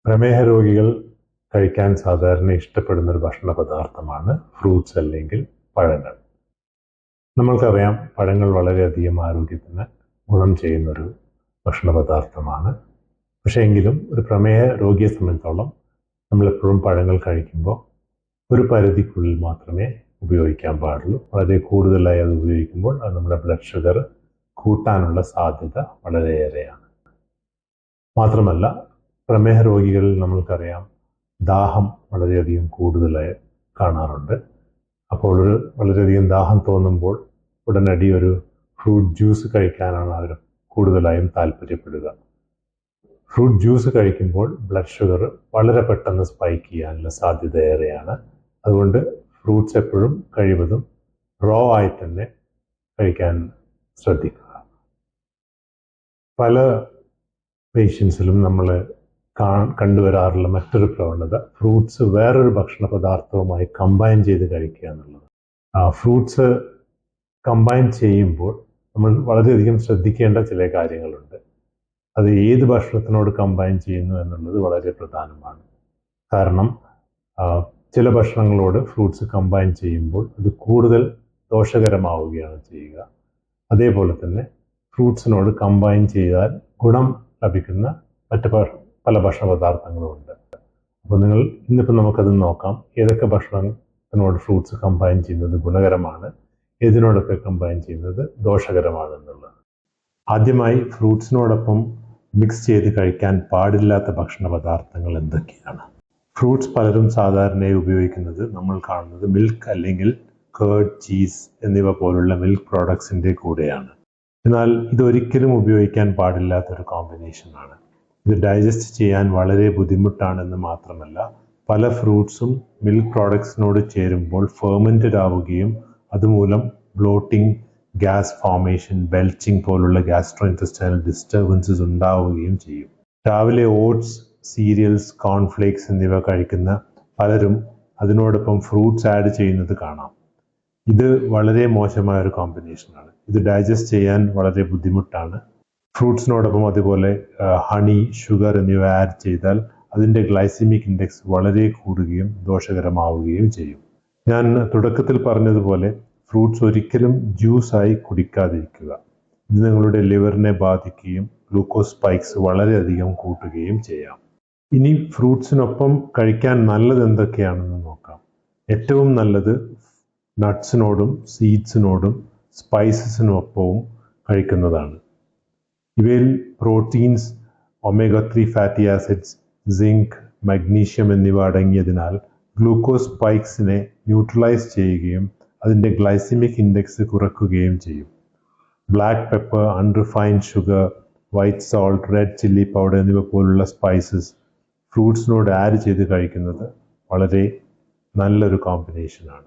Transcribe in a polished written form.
പ്രമേഹ രോഗികൾ കഴിക്കാൻ സാധാരണ ഇഷ്ടപ്പെടുന്ന ഒരു ഭക്ഷണ പദാർത്ഥമാണ് ഫ്രൂട്ട്സ് അല്ലെങ്കിൽ പഴങ്ങൾ. നമ്മൾക്കറിയാം, പഴങ്ങൾ വളരെയധികം ആരോഗ്യത്തിന് ഗുണം ചെയ്യുന്നൊരു ഭക്ഷണ പദാർത്ഥമാണ്. പക്ഷേ എങ്കിലും ഒരു പ്രമേഹ രോഗിയെ സംബന്ധിച്ചോളം നമ്മളെപ്പോഴും പഴങ്ങൾ കഴിക്കുമ്പോൾ ഒരു പരിധിക്കുള്ളിൽ മാത്രമേ ഉപയോഗിക്കാൻ പാടുള്ളൂ. വളരെ കൂടുതലായി അത് ഉപയോഗിക്കുമ്പോൾ അത് നമ്മുടെ ബ്ലഡ് ഷുഗർ കൂട്ടാനുള്ള സാധ്യത വളരെയേറെയാണ്. മാത്രമല്ല, പ്രമേഹ രോഗികളിൽ നമ്മൾക്കറിയാം ദാഹം വളരെയധികം കൂടുതലായി കാണാറുണ്ട്. അപ്പോൾ വളരെയധികം ദാഹം തോന്നുമ്പോൾ ഉടനടി ഒരു ഫ്രൂട്ട് ജ്യൂസ് കഴിക്കാനാണ് അവർ കൂടുതലായും താല്പര്യപ്പെടുക. ഫ്രൂട്ട് ജ്യൂസ് കഴിക്കുമ്പോൾ ബ്ലഡ് ഷുഗർ വളരെ പെട്ടെന്ന് സ്പൈക്ക് ചെയ്യാനുള്ള സാധ്യത ഏറെയാണ്. അതുകൊണ്ട് ഫ്രൂട്ട്സ് എപ്പോഴും കഴിവതും റോ ആയി തന്നെ കഴിക്കാൻ ശ്രദ്ധിക്കുക. പല പേഷ്യൻസിലും നമ്മൾ കണ്ടുവരാറുള്ള മറ്റൊരു പ്രവണത ഫ്രൂട്ട്സ് വേറൊരു ഭക്ഷണ പദാർത്ഥവുമായി കമ്പൈൻ ചെയ്ത് കഴിക്കുക എന്നുള്ളത്. ഫ്രൂട്ട്സ് കമ്പൈൻ ചെയ്യുമ്പോൾ നമ്മൾ വളരെയധികം ശ്രദ്ധിക്കേണ്ട ചില കാര്യങ്ങളുണ്ട്. അത് ഏത് ഭക്ഷണത്തിനോട് കമ്പൈൻ ചെയ്യുന്നു എന്നുള്ളത് വളരെ പ്രധാനമാണ്. കാരണം ചില ഭക്ഷണങ്ങളോട് ഫ്രൂട്ട്സ് കമ്പൈൻ ചെയ്യുമ്പോൾ അത് കൂടുതൽ ദോഷകരമാവുകയാണ് ചെയ്യുക. അതേപോലെ തന്നെ ഫ്രൂട്ട്സിനോട് കമ്പൈൻ ചെയ്താൽ ഗുണം ലഭിക്കുന്ന മറ്റ് പല ഭക്ഷണ പദാർത്ഥങ്ങളുമുണ്ട്. അപ്പോൾ ഇന്നിപ്പോൾ നമുക്കത് നോക്കാം, ഏതൊക്കെ ഭക്ഷണത്തിനോട് ഫ്രൂട്ട്സ് കമ്പൈൻ ചെയ്യുന്നത് ഗുണകരമാണ്, ഏതിനോടൊക്കെ കമ്പൈൻ ചെയ്യുന്നത് ദോഷകരമാണെന്നുള്ളത്. ആദ്യമായി, ഫ്രൂട്ട്സിനോടൊപ്പം മിക്സ് ചെയ്ത് കഴിക്കാൻ പാടില്ലാത്ത ഭക്ഷണ പദാർത്ഥങ്ങൾ എന്തൊക്കെയാണ്? ഫ്രൂട്ട്സ് പലരും സാധാരണയായി ഉപയോഗിക്കുന്നത് നമ്മൾ കാണുന്നത് മിൽക്ക് അല്ലെങ്കിൽ കേർഡ്, ചീസ് എന്നിവ പോലുള്ള മിൽക്ക് പ്രോഡക്ട്സിൻ്റെ കൂടെയാണ്. എന്നാൽ ഇതൊരിക്കലും ഉപയോഗിക്കാൻ പാടില്ലാത്തൊരു കോമ്പിനേഷനാണ്. ഇത് ഡൈജസ്റ്റ് ചെയ്യാൻ വളരെ ബുദ്ധിമുട്ടാണെന്ന് മാത്രമല്ല, പല ഫ്രൂട്ട്സും മിൽക്ക് പ്രോഡക്ട്സിനോട് ചേരുമ്പോൾ ഫെർമെൻറ്റഡ് ആവുകയും അതുമൂലം ബ്ലോട്ടിംഗ്, ഗ്യാസ് ഫോർമേഷൻ, ബെൽച്ചിങ് പോലുള്ള ഗ്യാസ്ട്രോ ഇൻറ്റെസ്റ്റൈനൽ ഡിസ്റ്റർബൻസസ് ഉണ്ടാവുകയും ചെയ്യും. രാവിലെ ഓട്സ്, സീരിയൽസ്, കോൺഫ്ലേക്സ് എന്നിവ കഴിക്കുന്ന പലരും അതിനോടൊപ്പം ഫ്രൂട്ട്സ് ആഡ് ചെയ്യുന്നത് കാണാം. ഇത് വളരെ മോശമായ ഒരു കോമ്പിനേഷനാണ്. ഇത് ഡൈജസ്റ്റ് ചെയ്യാൻ വളരെ ബുദ്ധിമുട്ടാണ്. ഫ്രൂട്ട്സിനോടൊപ്പം അതുപോലെ ഹണി, ഷുഗർ എന്നിവ ആഡ് ചെയ്താൽ അതിൻ്റെ ഗ്ലൈസിമിക് ഇൻഡെക്സ് വളരെ കൂടുകയും ദോഷകരമാവുകയും ചെയ്യും. ഞാൻ തുടക്കത്തിൽ പറഞ്ഞതുപോലെ ഫ്രൂട്ട്സ് ഒരിക്കലും ജ്യൂസായി കുടിക്കാതിരിക്കുക. ഇത് നിങ്ങളുടെ ലിവറിനെ ബാധിക്കുകയും ഗ്ലൂക്കോസ് സ്പൈക്സ് വളരെയധികം കൂട്ടുകയും ചെയ്യാം. ഇനി ഫ്രൂട്ട്സിനൊപ്പം കഴിക്കാൻ നല്ലത് എന്തൊക്കെയാണെന്ന് നോക്കാം. ഏറ്റവും നല്ലത് നട്ട്സിനോടും സീഡ്സിനോടും സ്പൈസസിനൊപ്പവും കഴിക്കുന്നതാണ്. ഇവയിൽ proteins, omega 3 fatty acids, zinc, magnesium എന്നിവ അടങ്ങിയതിനാൽ ഗ്ലൂക്കോസ് സ്പൈക്സിനെ ന്യൂട്രലൈസ് ചെയ്യുകയും അതിൻ്റെ ഗ്ലൈസിമിക് ഇൻഡെക്സ് കുറയ്ക്കുകയും ചെയ്യും. Black pepper, unrefined sugar, white salt, red chilli powder എന്നിവ പോലുള്ള സ്പൈസസ് ഫ്രൂട്ട്സിനോട് ആഡ് ചെയ്ത് കഴിക്കുന്നത് വളരെ നല്ലൊരു കോമ്പിനേഷനാണ്.